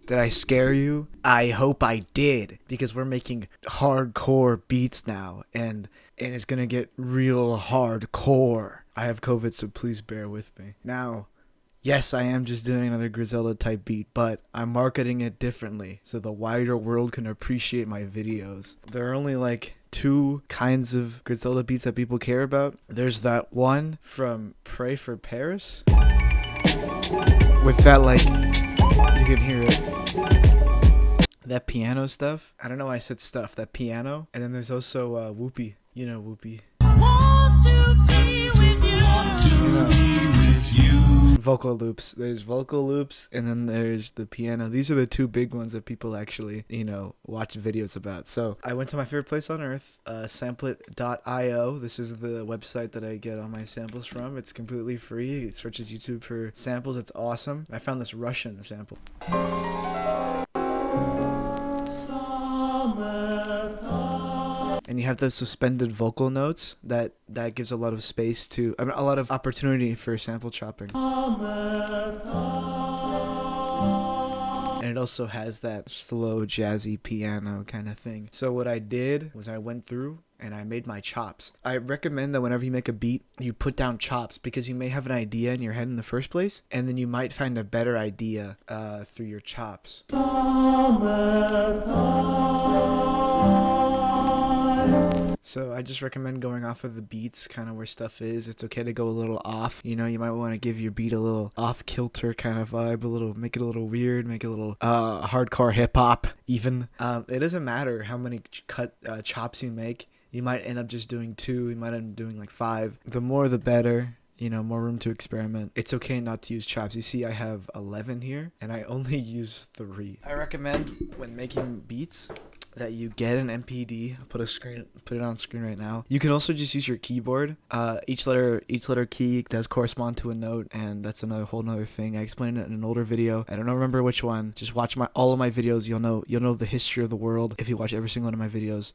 Did I scare you? I hope I did, because we're making hardcore beats now, and it's gonna get real hardcore. I have COVID, so please bear with me. Now, yes, I am just doing another Griselda type beat, but I'm marketing it differently so the wider world can appreciate my videos. There are only like 2 kinds of Griselda beats that people care about. There's that one from Pray for Paris with that, like, you can hear it, that piano stuff. I don't know why I said stuff, that piano. And then there's also Whoopee. You know Whoopee. Vocal loops. There's vocal loops, and then there's the piano. These are the 2 big ones that people actually, watch videos about. So I went to my favorite place on earth, samplet.io. This is the website that I get all my samples from. It's completely free. It searches YouTube for samples. It's awesome. I found this Russian sample. And you have the suspended vocal notes that gives a lot of space to, a lot of opportunity for sample chopping. And it also has that slow jazzy piano kind of thing. So what I did was I went through and I made my chops. I recommend that whenever you make a beat, you put down chops, because you may have an idea in your head in the first place, and then you might find a better idea through your chops. So I just recommend going off of the beats, kind of where stuff is. It's okay to go a little off. You might want to give your beat a little off-kilter kind of vibe, make it a little weird, make it a little hardcore hip-hop even. It doesn't matter how many chops you make. You might end up just doing 2. You might end up doing like 5. The more the better. More room to experiment. It's okay not to use chops. You see, I have 11 here, and I only use 3. I recommend when making beats that you get an MPD. I'll put it on screen right now. You can also just use your keyboard. Each letter key does correspond to a note, and that's whole nother thing. I explained it in an older video. I don't remember which one. Just watch all of my videos. You'll know the history of the world if you watch every single one of my videos.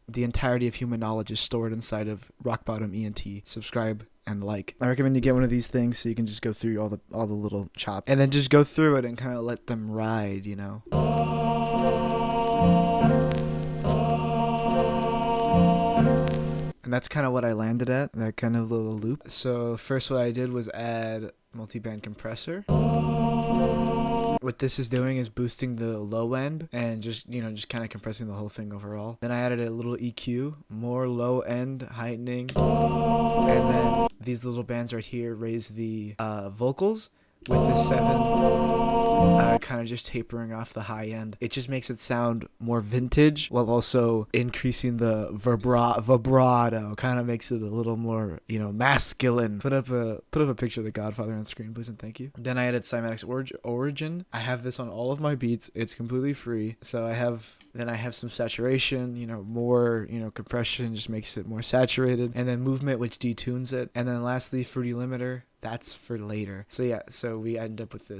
The entirety of human knowledge is stored inside of Rock Bottom ENT. Subscribe and like. I recommend you get one of these things so you can just go through all the little chops, and then just go through it and kind of let them ride, And that's kind of what I landed at, that kind of little loop. So first what I did was add multi-band compressor. What this is doing is boosting the low end and just kind of compressing the whole thing overall. Then I added a little EQ, more low end heightening. And then these little bands right here raise the vocals with the 7 kind of just tapering off the high end. It just makes it sound more vintage while also increasing the vibrato. Kind of makes it a little more, masculine. Put up a picture of the Godfather on screen, please and thank you. Then I added cymatics origin. I have this on all of my beats. It's completely free. So I have some saturation, more, compression just makes it more saturated. And then movement, which detunes it. And then lastly, fruity limiter. That's for later. So yeah, so we end up with this.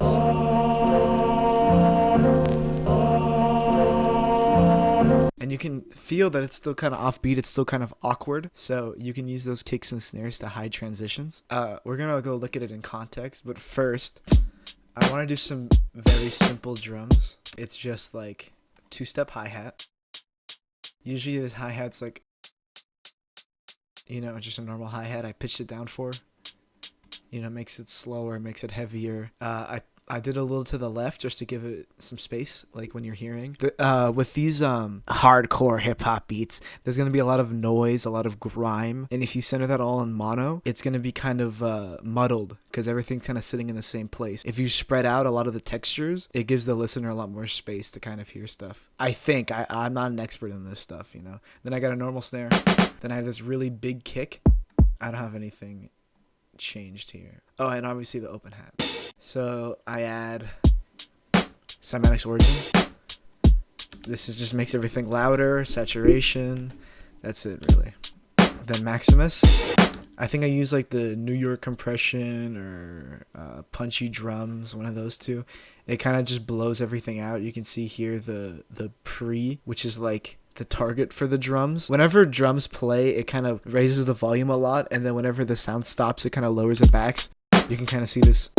And you can feel that it's still kind of offbeat. It's still kind of awkward. So you can use those kicks and snares to hide transitions. We're going to go look at it in context. But first, I want to do some very simple drums. It's just like 2-step hi-hat. Usually this hi-hat's like, just a normal hi-hat. I pitched it down for. Makes it slower, makes it heavier. I did a little to the left just to give it some space, like when you're hearing. With these hardcore hip-hop beats, there's going to be a lot of noise, a lot of grime. And if you center that all in mono, it's going to be kind of muddled because everything's kind of sitting in the same place. If you spread out a lot of the textures, it gives the listener a lot more space to kind of hear stuff. I think. I'm not an expert in this stuff, Then I got a normal snare. Then I have this really big kick. I don't have anything changed here. Oh, and obviously the open hat. So I add cymatics origin. This just makes everything louder, saturation. That's it, really. Then Maximus. I think I use like the New York compression or punchy drums, one of those two. It kind of just blows everything out. You can see here the pre, which is like the target for the drums. Whenever drums play, it kind of raises the volume a lot, and then whenever the sound stops, it kind of lowers it back. You can kind of see this.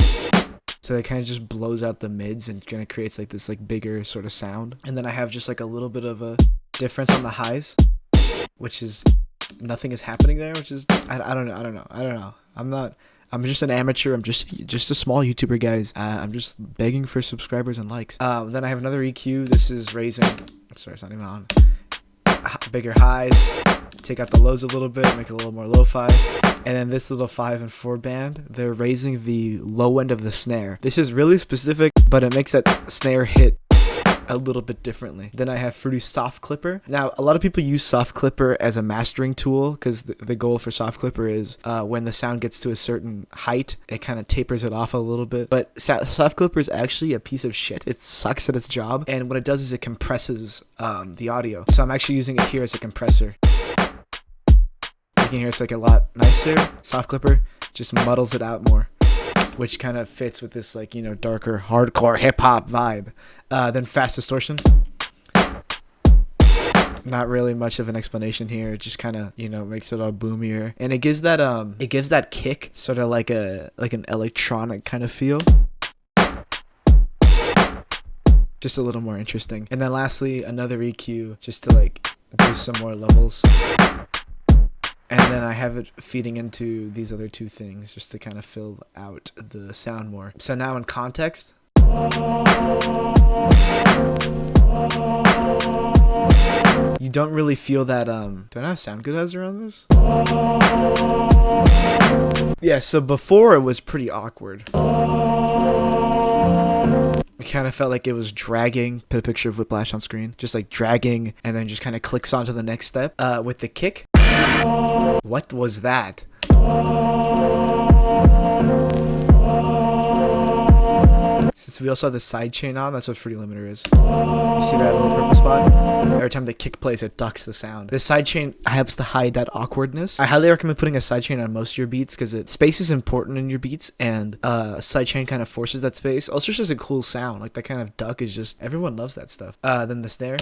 So it kind of just blows out the mids and kind of creates like this like bigger sort of sound. And then I have just like a little bit of a difference on the highs, which is nothing is happening there, which is I don't know. I'm just an amateur. I'm just a small YouTuber, guys. I'm just begging for subscribers and likes. Then I have another EQ. This is raising. Sorry, it's not even on. Bigger highs. Take out the lows a little bit, make it a little more lo-fi. And then this little 5 and 4 band, they're raising the low end of the snare. This is really specific, but it makes that snare hit a little bit differently. Then I have Fruity Soft Clipper. Now, a lot of people use Soft Clipper as a mastering tool because the goal for Soft Clipper is when the sound gets to a certain height, it kind of tapers it off a little bit. But Soft Clipper is actually a piece of shit. It sucks at its job. And what it does is it compresses the audio. So I'm actually using it here as a compressor. You can hear it's like a lot nicer. Soft Clipper just muddles it out more, which kind of fits with this like, you know, darker hardcore hip hop vibe. Then Fast Distortion. Not really much of an explanation here. It just kind of, you know, makes it all boomier, and it gives that kick, sort of like an electronic kind of feel. Just a little more interesting. And then lastly, another EQ just to like do some more levels. And then I have it feeding into these other two things just to kind of fill out the sound more. So now in context. You don't really feel that, do I not have sound good as around this? Yeah, so before it was pretty awkward. It kind of felt like it was dragging. Put a picture of Whiplash on screen. Just like dragging and then just kind of clicks on to the next step. With the kick. What was that? Since we also have the sidechain on, that's what Fruity Limiter is. You see that little purple spot? Every time the kick plays, it ducks the sound. This sidechain helps to hide that awkwardness. I highly recommend putting a sidechain on most of your beats because space is important in your beats, and a sidechain kind of forces that space. Also, it's just a cool sound. Like that kind of duck is just, everyone loves that stuff. Then the snare.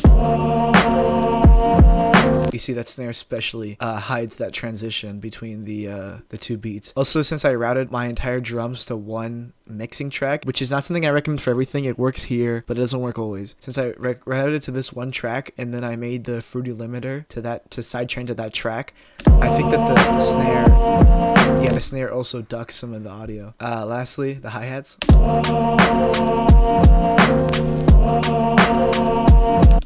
You see that snare especially hides that transition between the two beats. Also, since I routed my entire drums to one mixing track, which is not something I recommend for everything. It works here, but it doesn't work always. Since I routed it to this one track, and then I made the Fruity Limiter to sidechain to that track, I think that the snare also ducks some of the audio. Lastly, the hi-hats.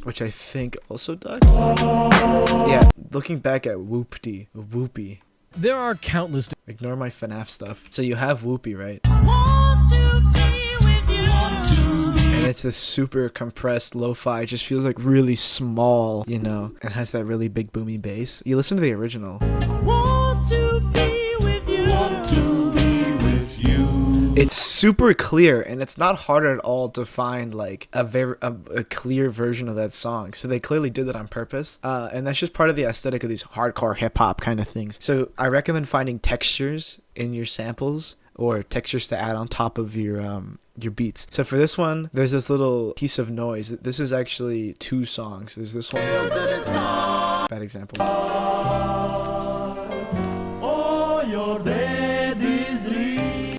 Which I think also ducks. Yeah, looking back at Whoopie. There are countless. Ignore my FNAF stuff. So you have Whoopie, right? And it's a super compressed lo-fi. It just feels like really small, you know, and has that really big boomy bass. You listen to the original. Want to be with you. Want to be with you. It's super clear, and it's not hard at all to find like a clear version of that song. So they clearly did that on purpose, and that's just part of the aesthetic of these hardcore hip hop kind of things. So I recommend finding textures in your samples or textures to add on top of your beats. So for this one, there's this little piece of noise. This is actually two songs. There's this one. Bad example.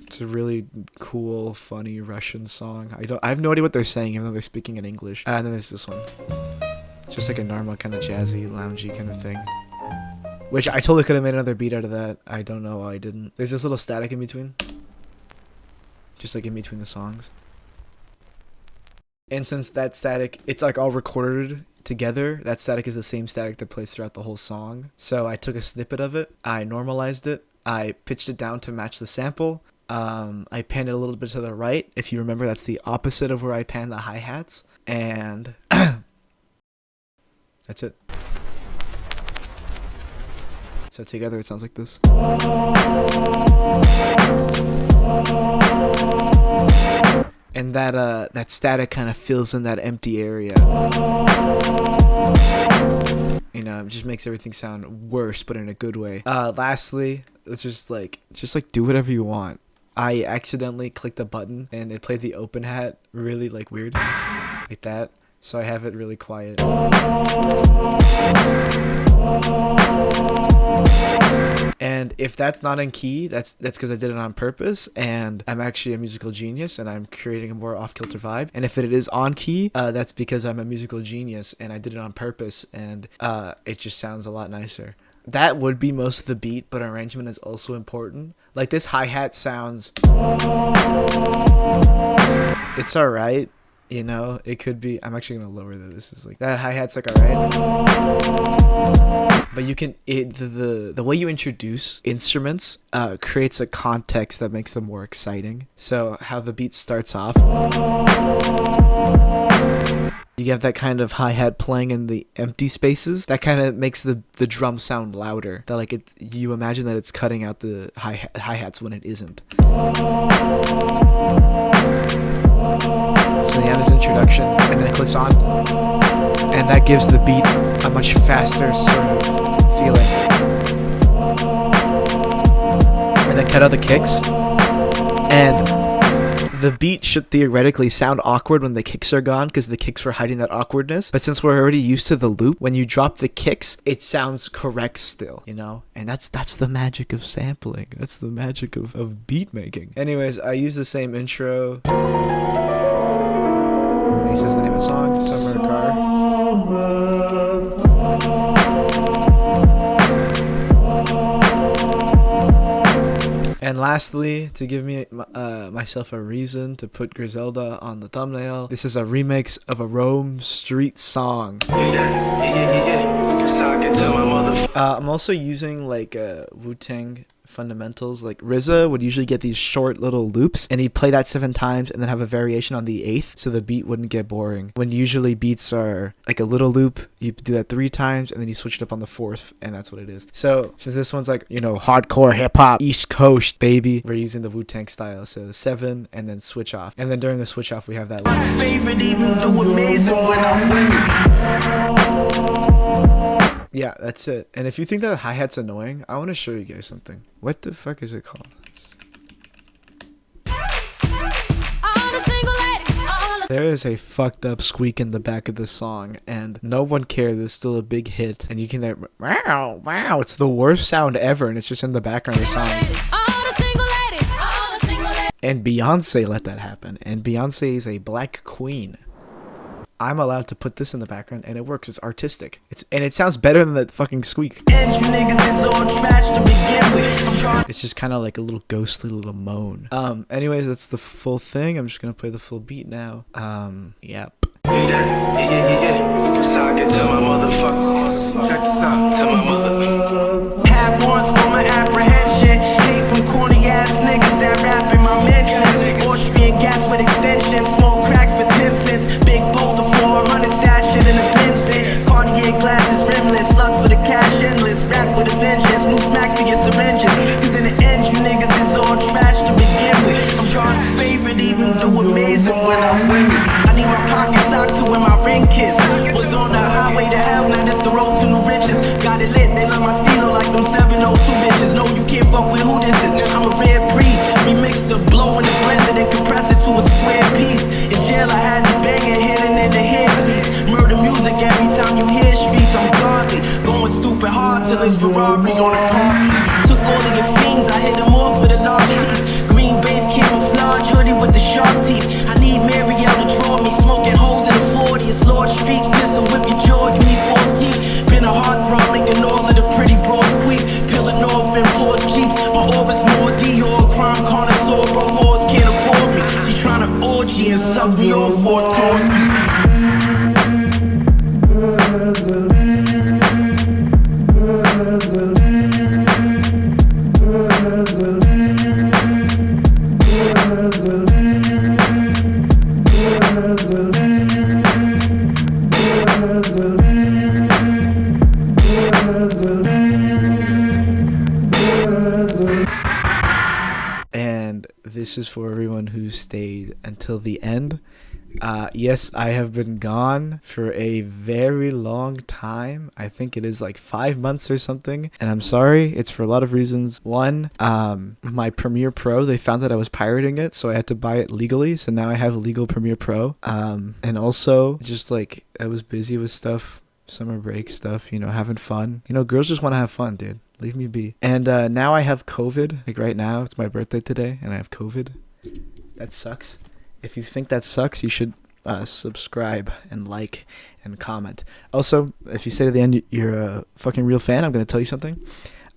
It's a really cool, funny Russian song. I have no idea what they're saying, even though they're speaking in English. And then there's this one. It's just like a normal kind of jazzy, loungy kind of thing. Which I totally could have made another beat out of that. I don't know why I didn't. There's this little static in between. Just like in between the songs. And since that static, it's like all recorded together, that static is the same static that plays throughout the whole song. So I took a snippet of it, I normalized it, I pitched it down to match the sample, I panned it a little bit to the right. If you remember, that's the opposite of where I pan the hi-hats. And that's it. So together it sounds like this. And that static kind of fills in that empty area. You know, it just makes everything sound worse, but in a good way. Lastly, it's just like do whatever you want. I accidentally clicked a button and it played the open hat really like weird, like that. So I have it really quiet. And if that's not in key, that's because I did it on purpose, and I'm actually a musical genius, and I'm creating a more off-kilter vibe. And if it is on key, that's because I'm a musical genius, and I did it on purpose, and it just sounds a lot nicer. That would be most of the beat, but arrangement is also important. Like this hi-hat sounds... It's alright. You know, it could be... I'm actually going to lower that. This is like... That hi-hat's like alright. But you can... The way you introduce instruments creates a context that makes them more exciting. So how the beat starts off... You have that kind of hi-hat playing in the empty spaces. That kind of makes the drum sound louder. That like you imagine that it's cutting out the hi-hats when it isn't. So you have this introduction, and then it clicks on, and that gives the beat a much faster sort of feeling. And then cut out the kicks, and the beat should theoretically sound awkward when the kicks are gone, because the kicks were hiding that awkwardness. But since we're already used to the loop, when you drop the kicks, it sounds correct still, you know? And that's the magic of sampling. That's the magic of beat making. Anyways, I use the same intro. And he says the name of the song, Summer Car. And lastly, to give me myself a reason to put Griselda on the thumbnail, this is a remix of a Rome Streetz song. I'm also using like Wu-Tang fundamentals. Like RZA would usually get these short little loops, and he'd play that 7 times and then have a variation on the 8th, so the beat wouldn't get boring. When usually beats are like a little loop, you do that 3 times and then you switch it up on the 4th, and that's what it is. So since this one's like, you know, hardcore hip-hop, East Coast baby, we're using the Wu-Tang style. So 7 and then switch off, and then during the switch off we have that loop. Yeah, that's it. And if you think that hi-hat's annoying, I want to show you guys something. What the fuck is it called? There is a fucked up squeak in the back of this song, and no one cared. It's still a big hit, and you can hear, wow, wow, it's the worst sound ever, and it's just in the background of the song. And Beyonce let that happen, and Beyonce is a black queen. I'm allowed to put this in the background, and it works. It's artistic. And it sounds better than that fucking squeak. It's just kind of like a little ghostly little moan. Anyways, that's the full thing. I'm just gonna play the full beat now. Yep. So I get to my motherfucker. Check this out. To my mother. Have warrants for my apprehension. Hate from corny ass niggas that rap in my mentions. Austrian gas with extensions. Small cracks for 10 cents. Big boulder 400 stashing in the Benz fit. Cartier glasses rimless. Lust for the cash endless. Rap with a vengeance. New smack for your syringes. Cause in the end you niggas is all trash to begin with. I'm God's favorite even do amazing when I win it. I need my pockets socked to when my ring kiss. Was on the highway to hell, now this the road to new riches. Got it lit, they love my stilo like them 702 bitches. No, you can't fuck with who this is. I'm a rare breed. Remix the blow in the blender, then compress it to a square piece. In jail I had the banging hidden in the headpiece. Murder music every time you hear streets. I'm godly, going stupid hard till it's Ferrari on a car key. Took all of your fiends, I hit them off for the large piece. Green babe camouflage hoodie with the sharp teeth. I need Marielle to draw me, smoking holding the 40. It's Lord Streetz, pistol whip your jaw, you need false teeth. Been a heartthrob, making all of the pretty broads queef. Peeling off in Porsche Jeeps, my aura's more Dior. Crime connoisseur, broke whores can't afford me. She tryna orgy and suck me off for a torty. And this is for everyone who stayed until the end. Yes, I have been gone for a very long time. I think it is like 5 months or something. And I'm sorry. It's for a lot of reasons. One, my Premiere Pro, they found that I was pirating it, so I had to buy it legally. So now I have legal Premiere Pro. And also, just like I was busy with stuff, summer break stuff, having fun. Girls just want to have fun, dude. Leave me be. And now I have COVID. Like right now, it's my birthday today, and I have COVID. That sucks. If you think that sucks, you should subscribe and like and comment. Also, if you say to the end you're a fucking real fan, I'm going to tell you something.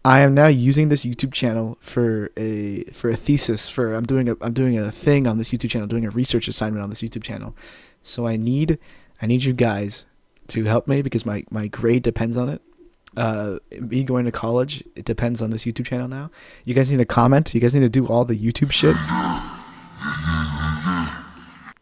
I am now using this YouTube channel for a thesis. I'm doing a thing on this YouTube channel, doing a research assignment on this YouTube channel. So I need you guys to help me because my grade depends on it. Me going to college, it depends on this YouTube channel now. You guys need to comment. You guys need to do all the YouTube shit.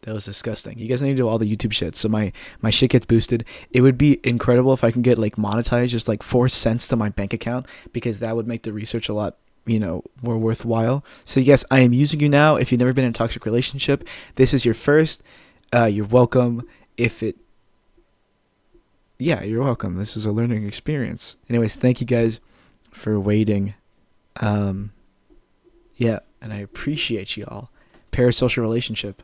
That was disgusting. You guys need to do all the YouTube shit so my shit gets boosted. It would be incredible if I can get like monetized, just like 4 cents to my bank account, because that would make the research a lot, more worthwhile. So yes, I am using you now. If you've never been in a toxic relationship, this is your first. You're welcome. You're welcome. This is a learning experience. Anyways, thank you guys for waiting. And I appreciate y'all. Parasocial relationship.